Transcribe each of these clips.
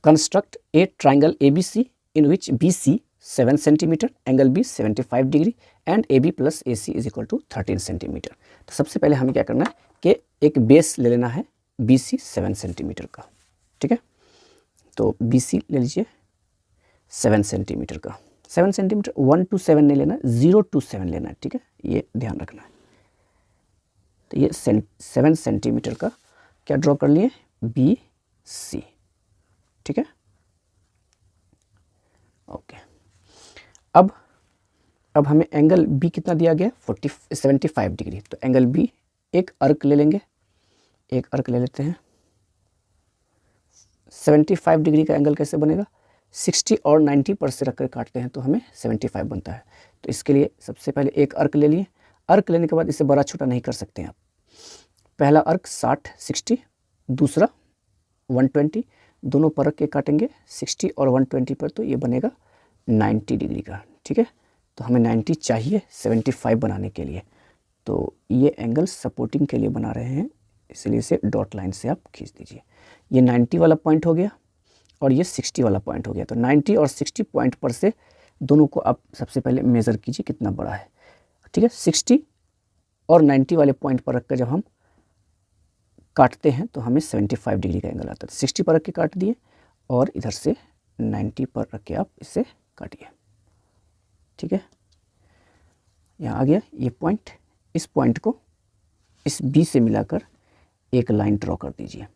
Construct a triangle ABC in which BC 7 centimetre, angle B 75 degree and AB plus AC is equal to 13 centimetre. तो सबसे पहले हमें क्या करना है कि एक बेस ले लेना है BC 7 सेंटीमीटर का, ठीक है। तो BC ले लीजिए 7 सेंटीमीटर का, 7 सेंटीमीटर 1 to 7 नहीं लेना, 0 to 7 लेना है, ठीक है, ये ध्यान रखना है। तो ये 7 सेंटीमीटर का क्या ड्रॉ कर लिए BC, ठीक है, ओके। अब हमें एंगल B कितना दिया गया 75 डिग्री, तो एंगल B एक अर्क ले लेंगे, एक अर्क ले लेते हैं। 75 डिग्री का एंगल कैसे बनेगा, 60 और 90 पर से रखकर काटते हैं तो हमें 75 बनता है। तो इसके लिए सबसे पहले एक अर्क ले लिए, अर्क लेने के बाद इसे बड़ा छोटा नहीं कर सकते हैं आप। पहला अर्क 60, दूसरा 120, दोनों पर रख के काटेंगे 60 और 120 पर, तो ये बनेगा 90 डिग्री का, ठीक है। तो हमें 90 चाहिए 75 बनाने के लिए, तो ये एंगल सपोर्टिंग के लिए बना रहे हैं, इसलिए इसे डॉट लाइन से आप खींच दीजिए। ये 90 वाला पॉइंट हो गया और ये 60 वाला पॉइंट हो गया। तो 90 और 60 पॉइंट पर से दोनों को आप सबसे पहले मेज़र कीजिए कितना बड़ा है, ठीक है। 60 और 90 वाले पॉइंट पर रखकर जब हम काटते हैं तो हमें 75 डिग्री का एंगल आता है। 60 पर रख के काट दिए और इधर से 90 पर रख के आप इसे काटिए, ठीक है। यहाँ आ गया ये पॉइंट, इस पॉइंट को इस B से मिलाकर एक लाइन ड्रॉ कर दीजिए,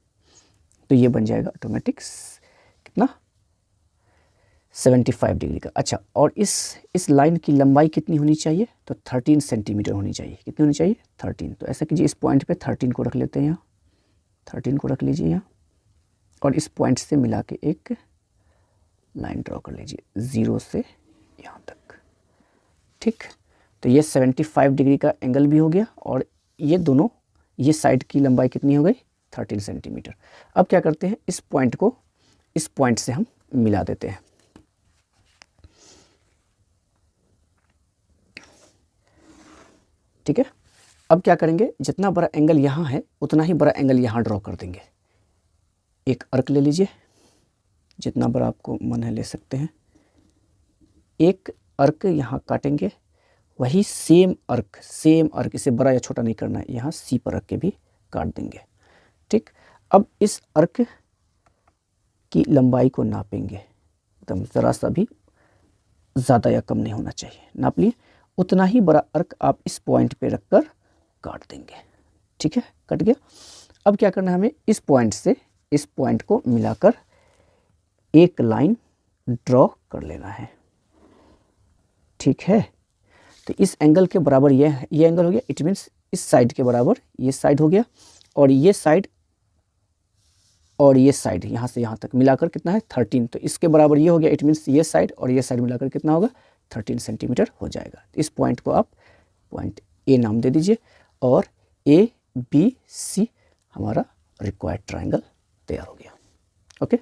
तो ये बन जाएगा ऑटोमेटिक कितना 75 डिग्री का। अच्छा, और इस लाइन की लंबाई कितनी होनी चाहिए, तो 13 सेंटीमीटर होनी चाहिए। कितनी होनी चाहिए 13। तो ऐसा कीजिए, इस पॉइंट पे 13 को रख लेते हैं, यहाँ 13 को रख लीजिए यहाँ, और इस पॉइंट से मिला के एक लाइन ड्रॉ कर लीजिए 0 से यहाँ तक, ठीक। तो ये 75 डिग्री का एंगल भी हो गया और ये दोनों, ये साइड की लंबाई कितनी हो गई 13 सेंटीमीटर। अब क्या करते हैं, इस पॉइंट को इस पॉइंट से हम मिला देते हैं, ठीक है। अब क्या करेंगे, जितना बड़ा एंगल यहाँ है उतना ही बड़ा एंगल यहाँ ड्रॉ कर देंगे। एक अर्क ले लीजिए, जितना बड़ा आपको मन है ले सकते हैं। एक अर्क यहाँ काटेंगे, वही सेम अर्क इसे बड़ा या छोटा नहीं करना है, यहाँ C पर रख के भी काट देंगे, ठीक। अब इस अर्क की लंबाई को नापेंगे, एकदम ज़रा सा भी ज़्यादा या कम नहीं होना चाहिए, नाप लिए। उतना ही बड़ा अर्क आप इस पॉइंट पे रखकर काट देंगे, ठीक है, कट गया। अब क्या करना है, हमें इस पॉइंट से इस पॉइंट को मिलाकर एक लाइन ड्रॉ कर लेना है, ठीक है। तो इस एंगल के बराबर ये एंगल हो गया, इट मीन्स इस साइड के बराबर ये साइड हो गया, और ये साइड और ये साइड यहाँ से यहाँ तक मिलाकर कितना है 13। तो इसके बराबर ये हो गया, इट मीन्स ये साइड और ये साइड मिलाकर कितना होगा 13 सेंटीमीटर हो जाएगा। इस पॉइंट को आप पॉइंट A नाम दे दीजिए, और ABC हमारा रिक्वायर्ड ट्राइंगल तैयार हो गया, ओके।